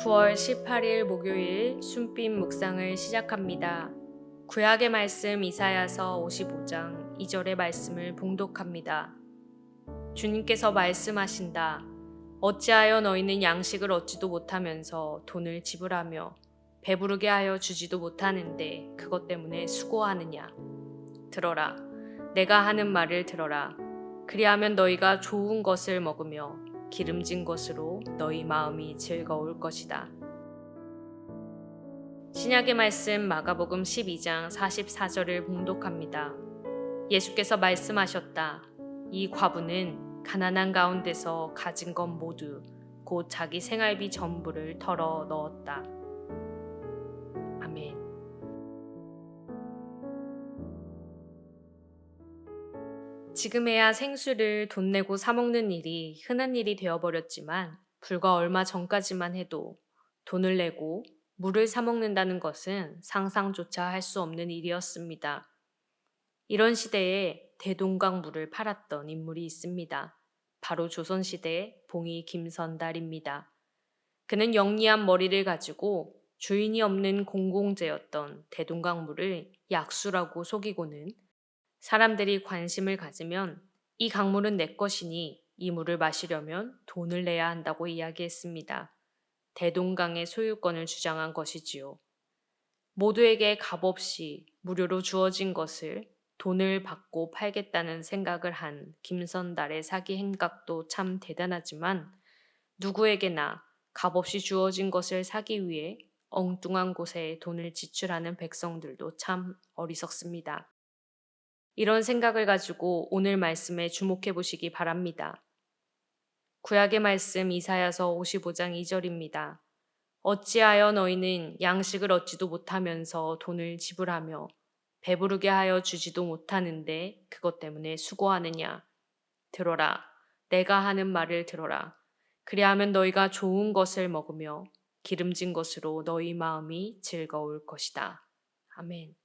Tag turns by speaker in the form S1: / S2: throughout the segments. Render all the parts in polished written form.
S1: 9월 18일 목요일 순빛 묵상을 시작합니다. 구약의 말씀 이사야서 55장 2절의 말씀을 봉독합니다. 주님께서 말씀하신다. 어찌하여 너희는 양식을 얻지도 못하면서 돈을 지불하며 배부르게 하여 주지도 못하는데 그것 때문에 수고하느냐. 들어라. 내가 하는 말을 들어라. 그리하면 너희가 좋은 것을 먹으며 기름진 것으로 너희 마음이 즐거울 것이다. 신약의 말씀 마가복음 12장 44절을 봉독합니다. 예수께서 말씀하셨다. 이 과부는 가난한 가운데서 가진 것 모두 곧 자기 생활비 전부를 털어 넣었다. 아멘. 지금에야 생수를 돈 내고 사 먹는 일이 흔한 일이 되어버렸지만 불과 얼마 전까지만 해도 돈을 내고 물을 사 먹는다는 것은 상상조차 할 수 없는 일이었습니다. 이런 시대에 대동강 물을 팔았던 인물이 있습니다. 바로 조선시대의 봉이 김선달입니다. 그는 영리한 머리를 가지고 주인이 없는 공공재였던 대동강 물을 약수라고 속이고는 사람들이 관심을 가지면 이 강물은 내 것이니 이 물을 마시려면 돈을 내야 한다고 이야기했습니다. 대동강의 소유권을 주장한 것이지요. 모두에게 값없이 무료로 주어진 것을 돈을 받고 팔겠다는 생각을 한 김선달의 사기 행각도 참 대단하지만 누구에게나 값없이 주어진 것을 사기 위해 엉뚱한 곳에 돈을 지출하는 백성들도 참 어리석습니다. 이런 생각을 가지고 오늘 말씀에 주목해 보시기 바랍니다. 구약의 말씀 이사야서 55장 2절입니다. 어찌하여 너희는 양식을 얻지도 못하면서 돈을 지불하며 배부르게 하여 주지도 못하는데 그것 때문에 수고하느냐. 들어라. 내가 하는 말을 들어라. 그리하면 너희가 좋은 것을 먹으며 기름진 것으로 너희 마음이 즐거울 것이다. 아멘.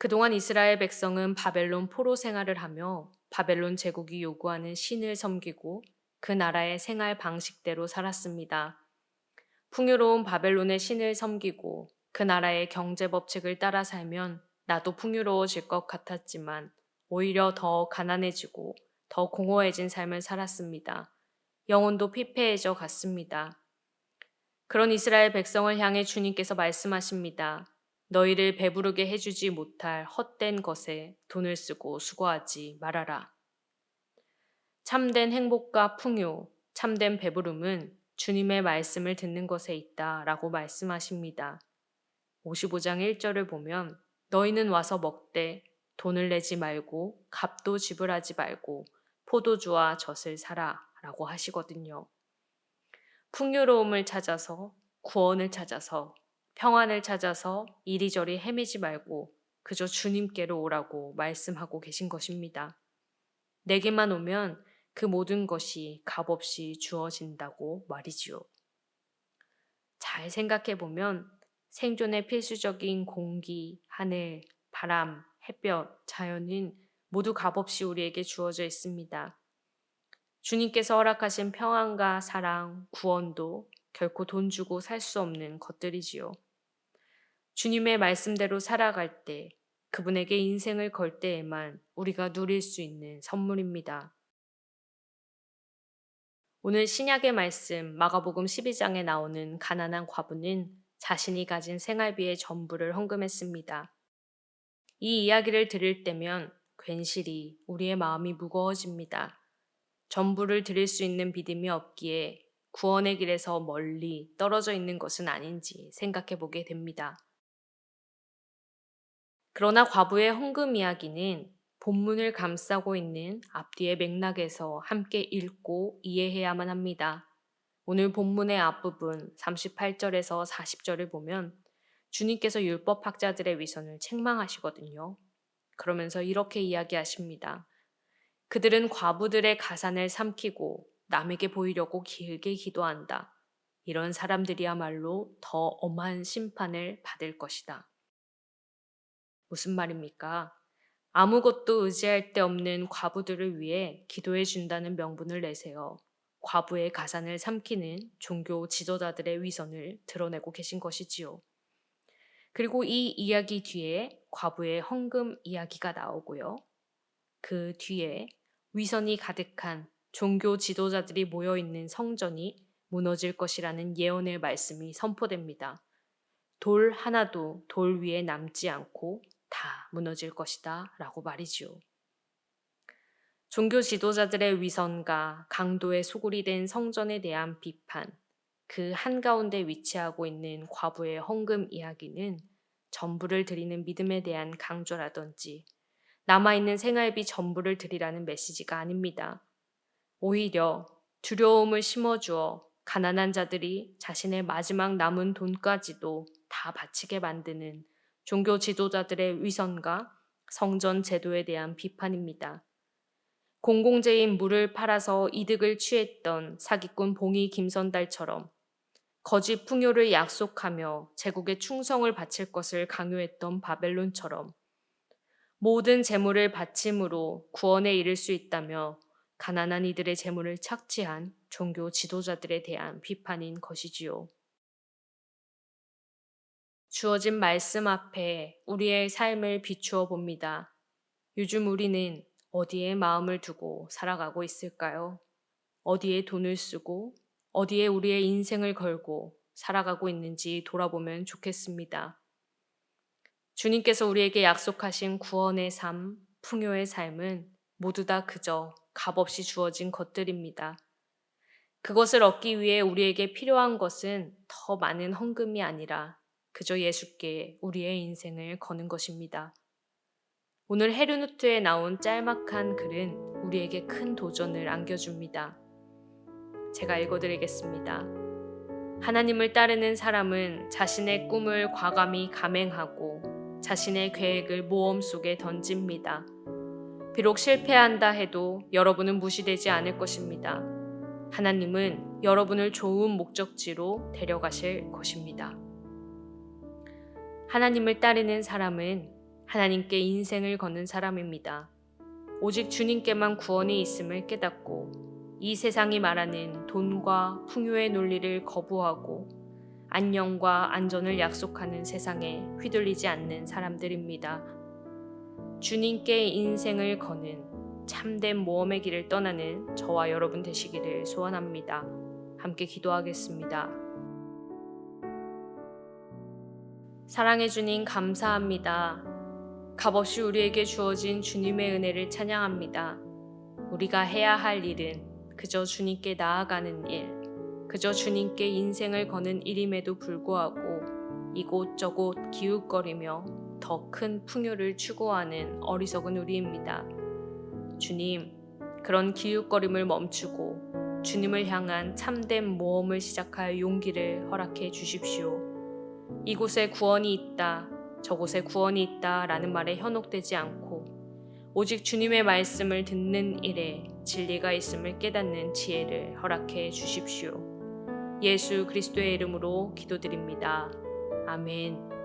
S1: 그동안 이스라엘 백성은 바벨론 포로 생활을 하며 바벨론 제국이 요구하는 신을 섬기고 그 나라의 생활 방식대로 살았습니다. 풍요로운 바벨론의 신을 섬기고 그 나라의 경제 법칙을 따라 살면 나도 풍요로워질 것 같았지만 오히려 더 가난해지고 더 공허해진 삶을 살았습니다. 영혼도 피폐해져 갔습니다. 그런 이스라엘 백성을 향해 주님께서 말씀하십니다. 너희를 배부르게 해주지 못할 헛된 것에 돈을 쓰고 수고하지 말아라. 참된 행복과 풍요, 참된 배부름은 주님의 말씀을 듣는 것에 있다 라고 말씀하십니다. 55장 1절을 보면 너희는 와서 먹되 돈을 내지 말고 값도 지불하지 말고 포도주와 젖을 사라 라고 하시거든요. 풍요로움을 찾아서 구원을 찾아서 평안을 찾아서 이리저리 헤매지 말고 그저 주님께로 오라고 말씀하고 계신 것입니다. 내게만 오면 그 모든 것이 값없이 주어진다고 말이지요. 잘 생각해 보면 생존에 필수적인 공기, 하늘, 바람, 햇볕, 자연은 모두 값없이 우리에게 주어져 있습니다. 주님께서 허락하신 평안과 사랑, 구원도 결코 돈 주고 살 수 없는 것들이지요. 주님의 말씀대로 살아갈 때, 그분에게 인생을 걸 때에만 우리가 누릴 수 있는 선물입니다. 오늘 신약의 말씀 마가복음 12장에 나오는 가난한 과부는 자신이 가진 생활비의 전부를 헌금했습니다. 이 이야기를 들을 때면 괜시리 우리의 마음이 무거워집니다. 전부를 드릴 수 있는 믿음이 없기에 구원의 길에서 멀리 떨어져 있는 것은 아닌지 생각해 보게 됩니다. 그러나 과부의 헌금 이야기는 본문을 감싸고 있는 앞뒤의 맥락에서 함께 읽고 이해해야만 합니다. 오늘 본문의 앞부분 38절에서 40절을 보면 주님께서 율법학자들의 위선을 책망하시거든요. 그러면서 이렇게 이야기하십니다. 그들은 과부들의 가산을 삼키고 남에게 보이려고 길게 기도한다. 이런 사람들이야말로 더 엄한 심판을 받을 것이다. 무슨 말입니까? 아무것도 의지할 데 없는 과부들을 위해 기도해 준다는 명분을 내세요. 과부의 가산을 삼키는 종교 지도자들의 위선을 드러내고 계신 것이지요. 그리고 이 이야기 뒤에 과부의 헌금 이야기가 나오고요. 그 뒤에 위선이 가득한 종교 지도자들이 모여 있는 성전이 무너질 것이라는 예언의 말씀이 선포됩니다. 돌 하나도 돌 위에 남지 않고 다 무너질 것이다 라고 말이지요. 종교 지도자들의 위선과 강도의 소굴이 된 성전에 대한 비판, 그 한가운데 위치하고 있는 과부의 헌금 이야기는 전부를 드리는 믿음에 대한 강조라든지 남아있는 생활비 전부를 드리라는 메시지가 아닙니다. 오히려 두려움을 심어주어 가난한 자들이 자신의 마지막 남은 돈까지도 다 바치게 만드는 종교 지도자들의 위선과 성전 제도에 대한 비판입니다. 공공재인 물을 팔아서 이득을 취했던 사기꾼 봉이 김선달처럼 거짓 풍요를 약속하며 제국에 충성을 바칠 것을 강요했던 바벨론처럼 모든 재물을 바침으로 구원에 이를 수 있다며 가난한 이들의 재물을 착취한 종교 지도자들에 대한 비판인 것이지요. 주어진 말씀 앞에 우리의 삶을 비추어 봅니다. 요즘 우리는 어디에 마음을 두고 살아가고 있을까요? 어디에 돈을 쓰고 어디에 우리의 인생을 걸고 살아가고 있는지 돌아보면 좋겠습니다. 주님께서 우리에게 약속하신 구원의 삶, 풍요의 삶은 모두 다 그저 값없이 주어진 것들입니다. 그것을 얻기 위해 우리에게 필요한 것은 더 많은 헌금이 아니라 그저 예수께 우리의 인생을 거는 것입니다. 오늘 헤르누트에 나온 짤막한 글은 우리에게 큰 도전을 안겨줍니다. 제가 읽어드리겠습니다. 하나님을 따르는 사람은 자신의 꿈을 과감히 감행하고 자신의 계획을 모험 속에 던집니다. 비록 실패한다 해도 여러분은 무시되지 않을 것입니다. 하나님은 여러분을 좋은 목적지로 데려가실 것입니다. 하나님을 따르는 사람은 하나님께 인생을 거는 사람입니다. 오직 주님께만 구원이 있음을 깨닫고 이 세상이 말하는 돈과 풍요의 논리를 거부하고 안녕과 안전을 약속하는 세상에 휘둘리지 않는 사람들입니다. 주님께 인생을 거는 참된 모험의 길을 떠나는 저와 여러분 되시기를 소원합니다. 함께 기도하겠습니다. 사랑해 주님 감사합니다. 값없이 우리에게 주어진 주님의 은혜를 찬양합니다. 우리가 해야 할 일은 그저 주님께 나아가는 일, 그저 주님께 인생을 거는 일임에도 불구하고 이곳저곳 기웃거리며 더 큰 풍요를 추구하는 어리석은 우리입니다. 주님, 그런 기웃거림을 멈추고 주님을 향한 참된 모험을 시작할 용기를 허락해 주십시오. 이곳에 구원이 있다, 저곳에 구원이 있다 라는 말에 현혹되지 않고 오직 주님의 말씀을 듣는 일에 진리가 있음을 깨닫는 지혜를 허락해 주십시오. 예수 그리스도의 이름으로 기도드립니다. 아멘.